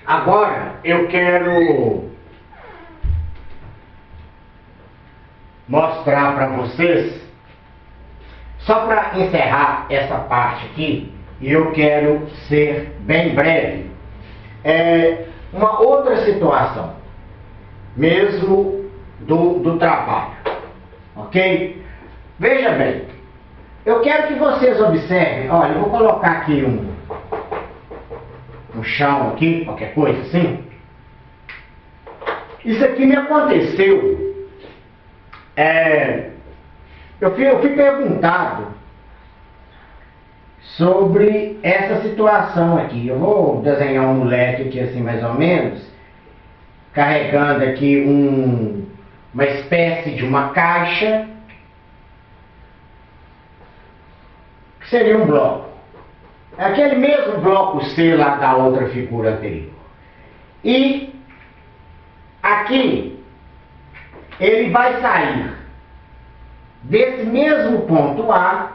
Agora eu quero mostrar para vocês, só para encerrar essa parte aqui, e eu quero ser bem breve, uma outra situação, mesmo do trabalho, ok? Veja bem, eu quero que vocês observem, olha, eu vou colocar aqui um chão aqui, qualquer coisa assim. Isso aqui me aconteceu, eu fui perguntado sobre essa situação aqui. Eu vou desenhar um moleque aqui assim mais ou menos, carregando aqui uma espécie de uma caixa, que seria um bloco. É aquele mesmo bloco C lá da outra figura anterior. E aqui ele vai sair desse mesmo ponto A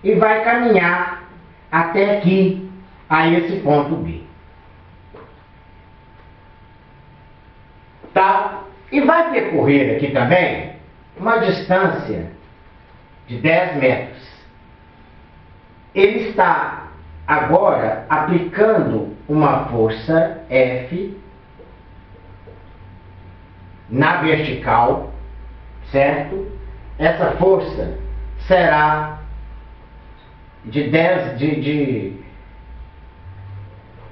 e vai caminhar até aqui, a esse ponto B. Tá? E vai percorrer aqui também uma distância de 10 metros. Ele está agora aplicando uma força F na vertical, certo? Essa força será de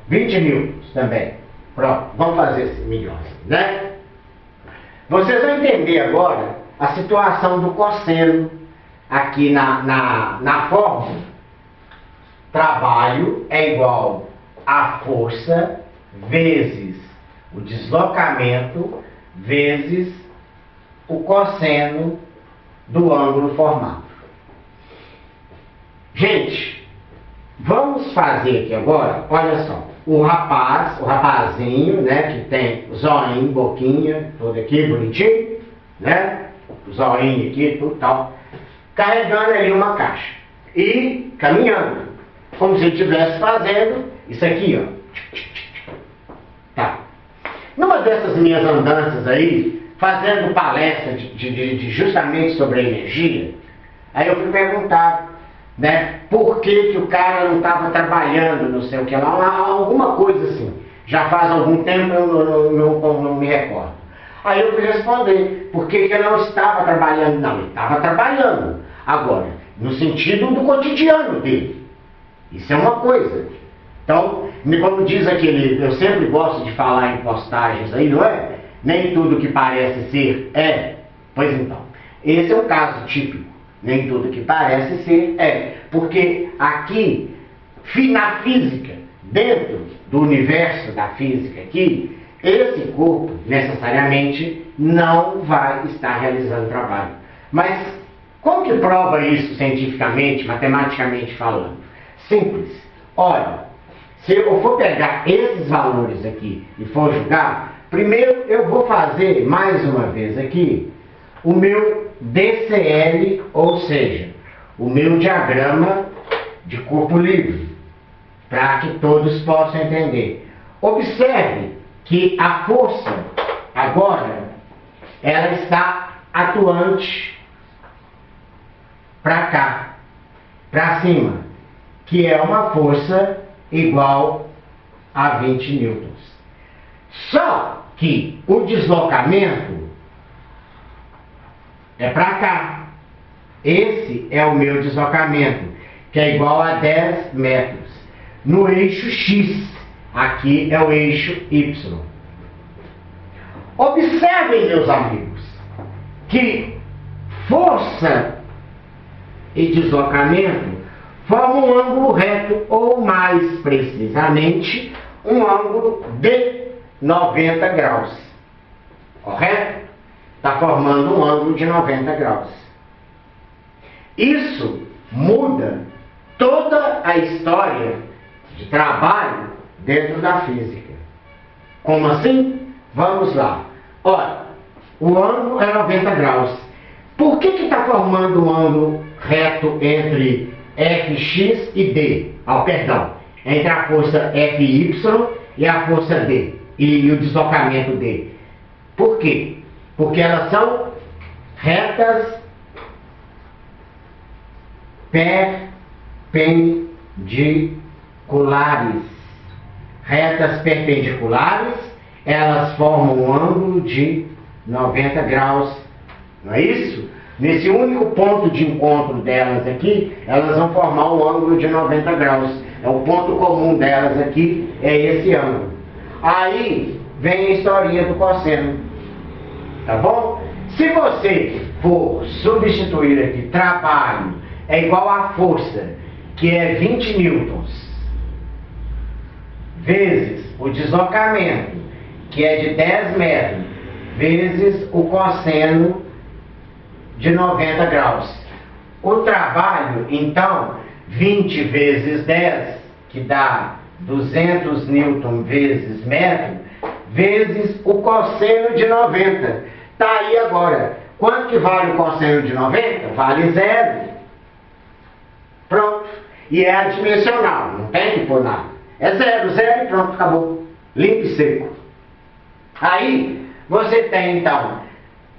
20 newtons também. Pronto, vamos fazer milhões, né? Vocês vão entender agora a situação do cosseno aqui na fórmula. Trabalho é igual a força vezes o deslocamento vezes o cosseno do ângulo formado. Gente, vamos fazer aqui agora, olha só, o rapazinho, né, que tem zoinho, boquinha, tudo aqui bonitinho, né, zoinho aqui, tudo tal, carregando ali uma caixa e caminhando, como se ele estivesse fazendo isso aqui, ó. Tá. Numa dessas minhas andanças aí, fazendo palestra justamente sobre a energia, aí eu fui perguntar, né, por que o cara não estava trabalhando, não sei o que lá, alguma coisa assim. Já faz algum tempo, eu não me recordo. Aí eu fui responder, por que eu não estava trabalhando? Não, ele estava trabalhando. Agora, no sentido do cotidiano dele. Isso é uma coisa. Então, como diz aquele, eu sempre gosto de falar em postagens aí, não é? Nem tudo que parece ser é. Pois então, esse é um caso típico. Nem tudo que parece ser é. Porque aqui, na física, dentro do universo da física aqui, esse corpo necessariamente não vai estar realizando trabalho. Mas como que prova isso cientificamente, matematicamente falando? Simples. Olha, se eu for pegar esses valores aqui e for jogar, primeiro eu vou fazer mais uma vez aqui o meu DCL, ou seja, o meu diagrama de corpo livre, para que todos possam entender. Observe que a força agora ela está atuante para cá, para cima, que é uma força igual a 20 newtons. Só que o deslocamento é para cá. Esse é o meu deslocamento, que é igual a 10 metros. No eixo X, aqui é o eixo Y. Observem, meus amigos, que força e deslocamento formam um ângulo reto, ou mais precisamente, um ângulo de 90 graus. Correto? Está formando um ângulo de 90 graus. Isso muda toda a história de trabalho dentro da física. Como assim? Vamos lá. Olha, o ângulo é 90 graus. Por que está formando um ângulo reto entre Fx e D? Perdão, entre a força Fy e a força D, e o deslocamento D. Por quê? Porque elas são retas perpendiculares. Retas perpendiculares, elas formam um ângulo de 90 graus, não é isso? Nesse único ponto de encontro delas aqui, elas vão formar um ângulo de 90 graus. É o ponto comum delas aqui, é esse ângulo. Aí vem a historinha do cosseno, tá bom? Se você for substituir aqui trabalho é igual a força, que é 20 newtons, vezes o deslocamento, que é de 10 metros, vezes o cosseno de 90 graus. O trabalho, então, 20 vezes 10, que dá 200 newton vezes metro, vezes o cosseno de 90. Tá aí agora. Quanto que vale o cosseno de 90? Vale 0. Pronto. E é adimensional, não tem que pôr nada. É 0, 0 e pronto, acabou. Limpo e seco. Aí, você tem, então,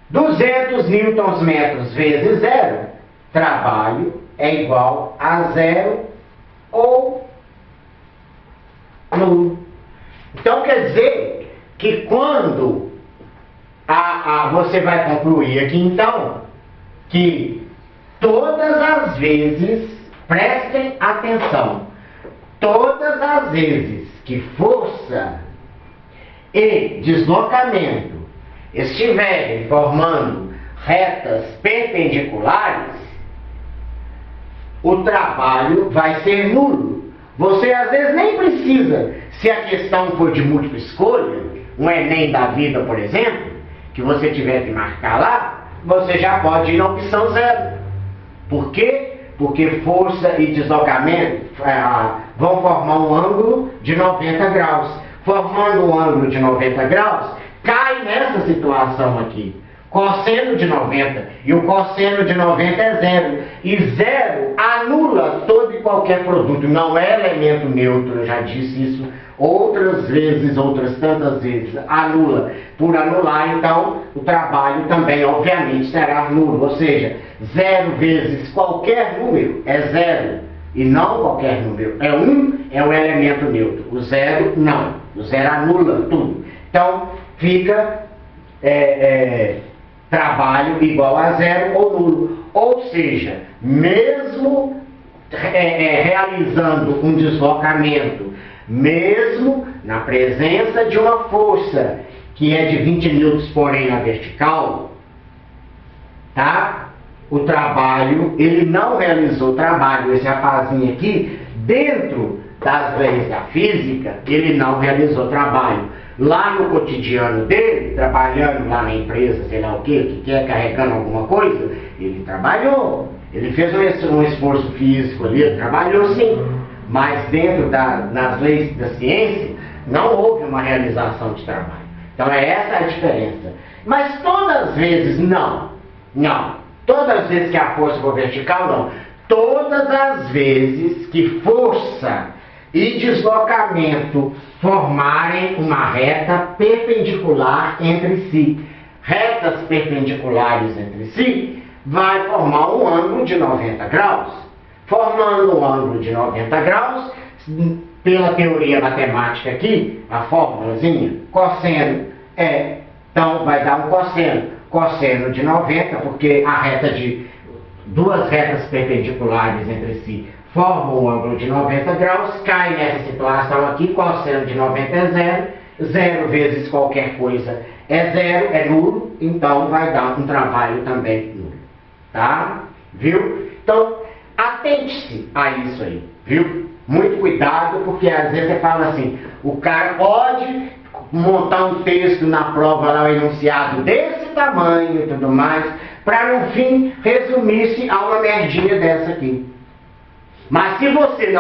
200 newtons metros vezes 0. Trabalho é igual a 0 ou nulo. Então, quer dizer que quando você vai concluir aqui, então, que todas as vezes, prestem atenção, todas as vezes que força e deslocamento estiverem formando retas perpendiculares, o trabalho vai ser nulo. Você às vezes nem precisa, se a questão for de múltipla escolha, um Enem da vida, por exemplo, que você tiver que marcar lá, você já pode ir na opção 0. Por quê? Porque força e deslocamento vão formar um ângulo de 90 graus. Formando um ângulo de 90 graus, cai nessa situação aqui. Cosseno de 90. E o cosseno de 90 é 0. E 0 anula todo e qualquer produto. Não é elemento neutro, eu já disse isso outras vezes, outras tantas vezes. Anula. Por anular, então, o trabalho também, obviamente, será nulo. Ou seja, 0 vezes qualquer número é 0. E não qualquer número. É 1, é um elemento neutro. O 0, não. O 0 anula tudo. Então, fica trabalho igual a 0 ou nulo. Ou seja, mesmo realizando um deslocamento, mesmo na presença de uma força que é de 20 newtons, porém na vertical, tá? O trabalho, ele não realizou trabalho, esse rapazinho aqui, dentro das leis da física, ele não realizou trabalho. Lá no cotidiano dele, trabalhando lá na empresa, sei lá o que quer, carregando alguma coisa, ele trabalhou. Ele fez um esforço físico ali, ele trabalhou sim. Mas dentro das leis da ciência, não houve uma realização de trabalho. Então é essa a diferença. Mas todas as vezes, não. Todas as vezes que a força for vertical, não. Todas as vezes que força e deslocamento formarem uma reta perpendicular entre si. Retas perpendiculares entre si vai formar um ângulo de 90 graus. Formando um ângulo de 90 graus, pela teoria matemática aqui, a fórmulazinha, cosseno então vai dar um cosseno de 90, porque a reta de duas retas perpendiculares entre si formam um ângulo de 90 graus, cai nessa situação aqui, cosseno de 90 é 0, 0 vezes qualquer coisa é 0, é nulo, então vai dar um trabalho também nulo, tá? Viu? Então, atente-se a isso aí, viu? Muito cuidado, porque às vezes você fala assim, o cara pode montar um texto na prova lá, um enunciado desse tamanho e tudo mais, para no fim resumir-se a uma merdinha dessa aqui. Mas se você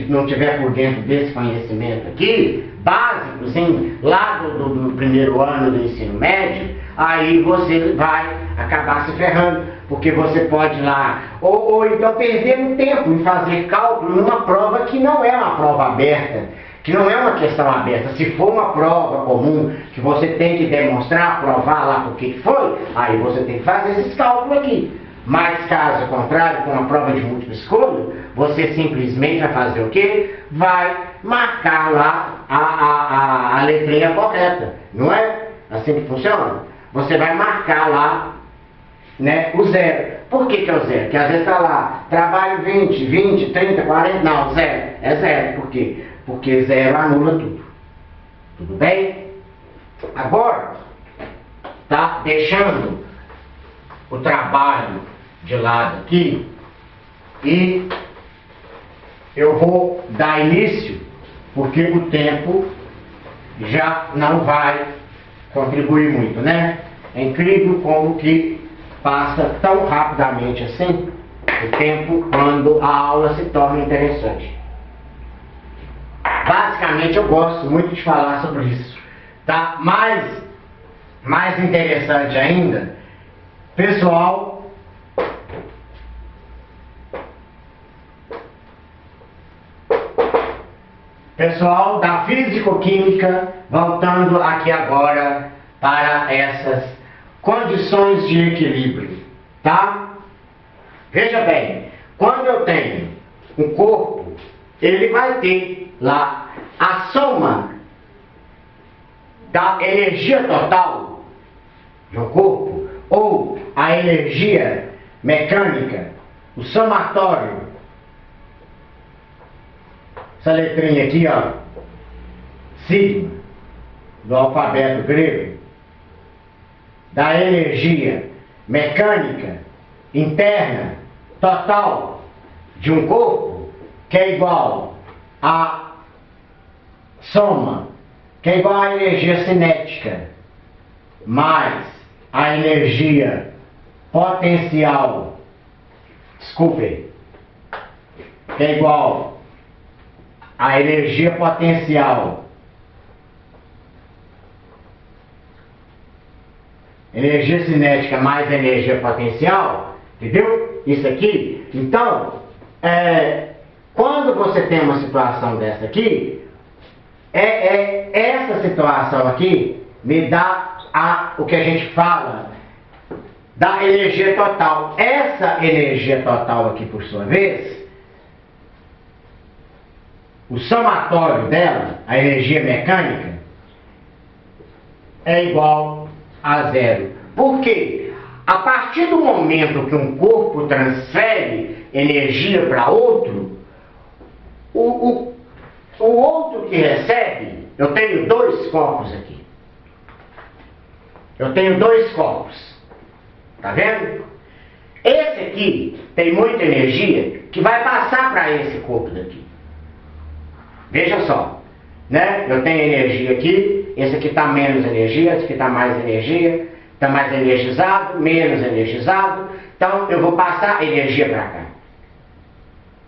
não tiver por dentro desse conhecimento aqui, básicozinho, lá do primeiro ano do ensino médio, aí você vai acabar se ferrando. porque você pode ir lá, ou então perder um tempo em fazer cálculo numa prova que não é uma prova aberta, que não é uma questão aberta. Se for uma prova comum, que você tem que demonstrar, provar lá por que foi, aí você tem que fazer esses cálculos aqui. Mas caso contrário, com uma prova de múltipla escolha, você simplesmente vai fazer o quê? Vai marcar lá a letrinha correta, não é assim que funciona? Você vai marcar lá, né, o zero. Por que é o zero? Porque às vezes está lá, trabalho 20, 30, 40, não, zero. É zero, por quê? Porque zero anula tudo. Tudo bem? Agora, tá deixando o trabalho de lado aqui e eu vou dar início, porque o tempo já não vai contribuir muito, né? É incrível como que passa tão rapidamente assim o tempo quando a aula se torna interessante. Basicamente eu gosto muito de falar sobre isso, tá? Mais interessante ainda, pessoal da físico-química, voltando aqui agora para essas condições de equilíbrio, tá? Veja bem, quando eu tenho um corpo, ele vai ter lá a soma da energia total de um corpo, ou a energia mecânica, o somatório. Essa letrinha aqui, ó, sigma, do alfabeto grego, da energia mecânica interna total de um corpo, que é igual a soma, que é igual à energia cinética, mais a energia potencial, desculpe, que é igual a energia potencial, energia cinética mais energia potencial, entendeu? Isso aqui. Então, quando você tem uma situação dessa aqui, essa situação aqui me dá o que a gente fala da energia total. Essa energia total aqui, por sua vez, o somatório dela, a energia mecânica, é igual a zero. Por quê? A partir do momento que um corpo transfere energia para outro, o outro que recebe, eu tenho dois corpos aqui. Eu tenho dois corpos. Tá vendo? Esse aqui tem muita energia que vai passar para esse corpo daqui. Veja só, né? Eu tenho energia aqui, esse aqui está menos energia, esse aqui está mais energia, está mais energizado, menos energizado, então eu vou passar energia para cá.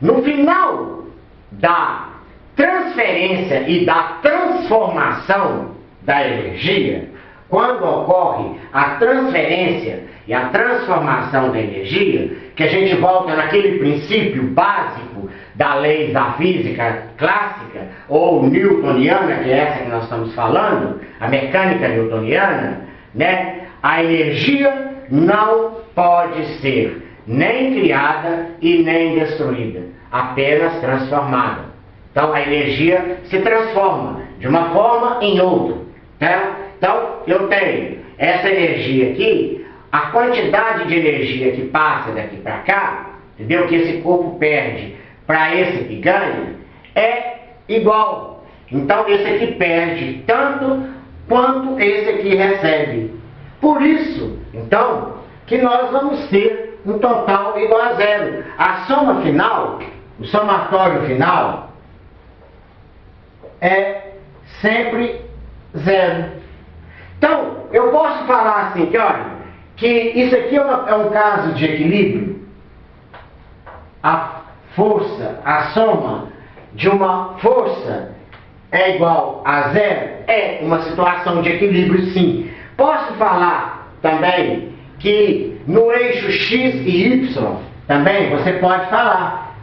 No final da transferência e da transformação da energia, quando ocorre a transferência e a transformação da energia, que a gente volta naquele princípio básico da lei da física clássica, ou newtoniana, que é essa que nós estamos falando, a mecânica newtoniana, né? A energia não pode ser nem criada e nem destruída, apenas transformada. Então a energia se transforma de uma forma em outra, tá? Então eu tenho essa energia aqui, a quantidade de energia que passa daqui para cá, entendeu? Que esse corpo perde para esse que ganha, é igual. Então esse aqui perde tanto quanto esse aqui recebe. Por isso, então, que nós vamos ter um total igual a zero. A soma final, o somatório final, é sempre zero. Então, eu posso falar assim, que olha, que isso aqui é um caso de equilíbrio. A força, a soma de uma força é igual a zero. É uma situação de equilíbrio, sim. Posso falar também que No eixo X e Y, também você pode falar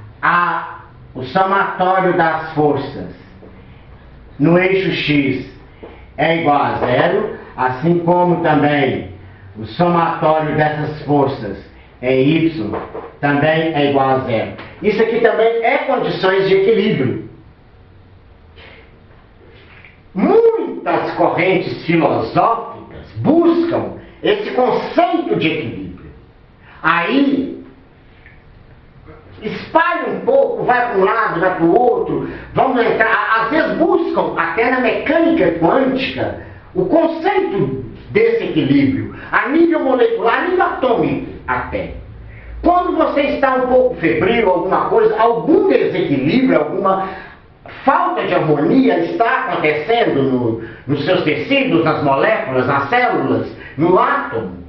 o somatório das forças no eixo X é igual a 0, assim como também o somatório dessas forças em Y também é igual a 0. Isso aqui também é condições de equilíbrio. Muitas correntes filosóficas buscam esse conceito de equilíbrio. Aí espalha um pouco, vai para um lado, vai para o outro, vamos entrar, às vezes buscam até na mecânica quântica o conceito desse equilíbrio, a nível molecular, a nível atômico até. Quando você está um pouco febril, alguma coisa, algum desequilíbrio, alguma falta de harmonia está acontecendo nos seus tecidos, nas moléculas, nas células, no átomo.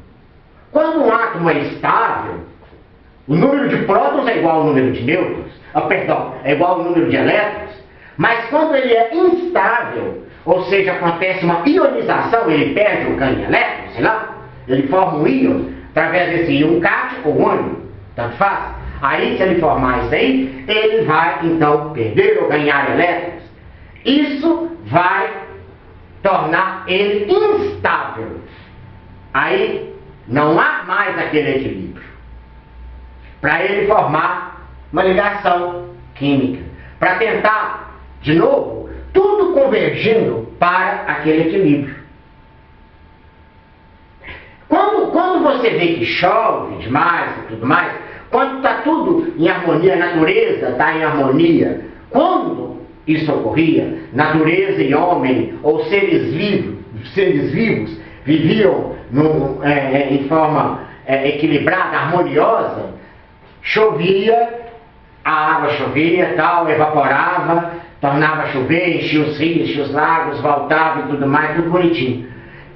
Quando um átomo é estável, o número de prótons é igual ao número de nêutrons, é igual ao número de elétrons, mas quando ele é instável, ou seja, acontece uma ionização, ele perde ou ganha elétrons, sei lá, ele forma um íon, através desse íon cátion ou ânion, tanto faz. Aí, se ele formar isso aí, ele vai, então, perder ou ganhar elétrons. Isso vai tornar ele instável. Aí, não há mais aquele equilíbrio. Para ele formar uma ligação química. Para tentar, de novo, tudo convergindo para aquele equilíbrio. Quando você vê que chove demais e tudo mais, quando está tudo em harmonia, a natureza está em harmonia, quando isso ocorria, natureza e homem, ou seres vivos, viviam em forma equilibrada, harmoniosa, chovia, a água chovia, tal, evaporava, tornava a chover, enchia os rios, enchia os lagos, voltava e tudo mais, tudo bonitinho.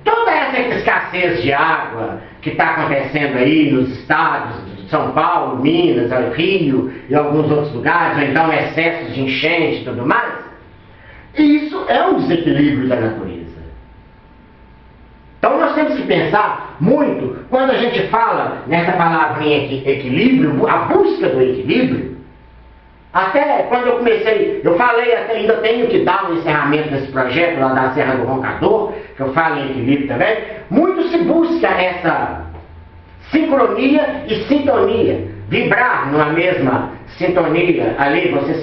Toda essa escassez de água que está acontecendo aí nos estados de São Paulo, Minas, Rio e alguns outros lugares, ou então excessos de enchente e tudo mais, isso é um desequilíbrio da natureza. Então nós temos que pensar muito, quando a gente fala nessa palavrinha aqui, equilíbrio, a busca do equilíbrio. Até quando eu comecei, eu falei, até ainda tenho que dar um encerramento desse projeto lá da Serra do Roncador, que eu falo em equilíbrio também, muito se busca essa sincronia e sintonia, vibrar numa mesma sintonia, ali você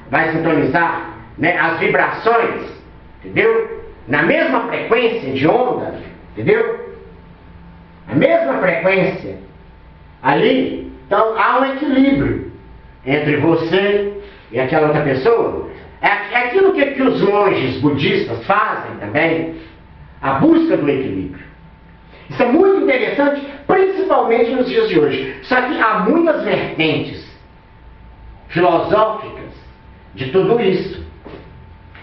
vai sintonizar, né, as vibrações, entendeu? Na mesma frequência de onda, entendeu? A mesma frequência, ali, então há um equilíbrio entre você e aquela outra pessoa. É aquilo que os monges budistas fazem também, a busca do equilíbrio. Isso é muito interessante, principalmente nos dias de hoje. Só que há muitas vertentes filosóficas de tudo isso.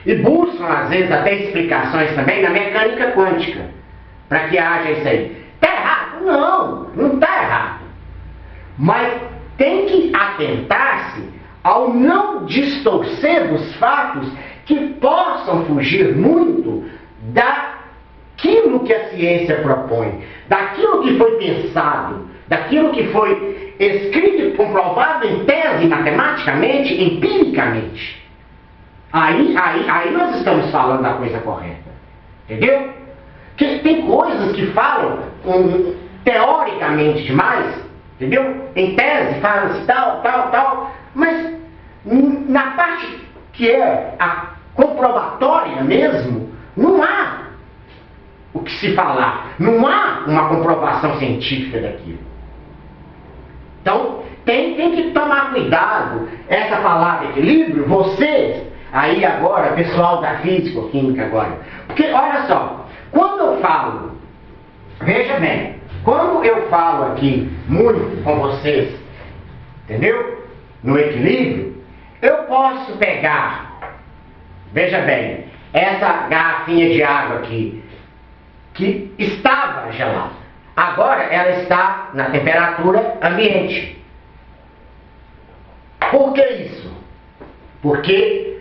E buscam, às vezes, até explicações também na mecânica quântica, para que haja isso aí. Está errado? Não está errado. Mas tem que atentar-se ao não distorcer os fatos que possam fugir muito daquilo que a ciência propõe, daquilo que foi pensado, daquilo que foi escrito e comprovado em tese, matematicamente, empiricamente. Aí nós estamos falando da coisa correta. Entendeu? Que tem coisas que falam teoricamente demais, entendeu? Em tese falam-se tal, mas na parte que é a comprobatória mesmo, não há o que se falar, não há uma comprovação científica daquilo. Então, tem que tomar cuidado. Essa palavra equilíbrio, vocês, aí agora, pessoal da físico-química agora, porque olha só, quando eu falo, veja bem, quando eu falo aqui muito com vocês, entendeu? No equilíbrio, eu posso pegar, veja bem, essa garrafinha de água aqui, que estava gelada, agora ela está na temperatura ambiente. Por que isso? Porque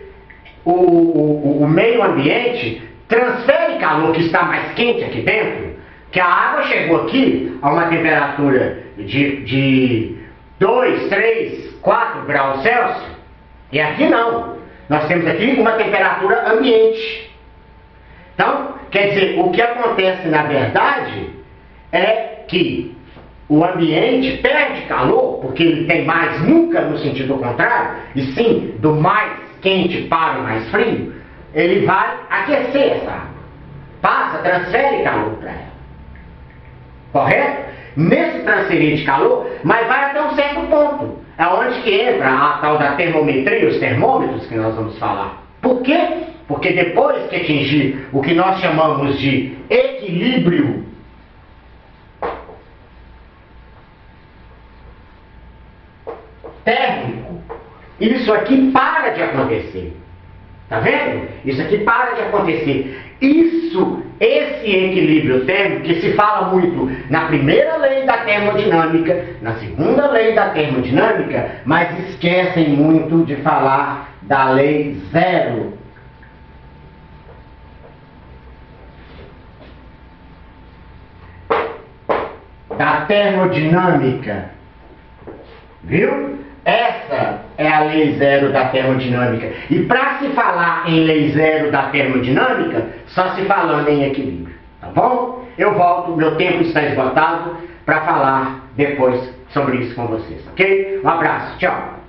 o meio ambiente transfere calor que está mais quente aqui dentro Que a água chegou aqui a uma temperatura de 2, 3, 4 graus Celsius, e aqui não. Nós temos aqui uma temperatura ambiente. Então, quer dizer, o que acontece na verdade é que o ambiente perde calor, porque ele tem mais, nunca no sentido contrário, e sim do mais quente para o mais frio, ele vai aquecer essa água. Passa, transfere calor para ela. Correto? Nesse transferir de calor, mas vai até um certo ponto. É onde que entra a tal da termometria, os termômetros que nós vamos falar. Por quê? Porque depois que atingir o que nós chamamos de equilíbrio térmico, isso aqui para de acontecer. Tá vendo? Isso aqui para de acontecer. Esse equilíbrio térmico, que se fala muito na primeira lei da termodinâmica, na segunda lei da termodinâmica, mas esquecem muito de falar da lei zero. Da termodinâmica. Viu? Essa é a lei zero da termodinâmica. E para se falar em lei zero da termodinâmica, só se falando em equilíbrio. Tá bom? Eu volto, meu tempo está esgotado, para falar depois sobre isso com vocês. Ok? Um abraço, tchau.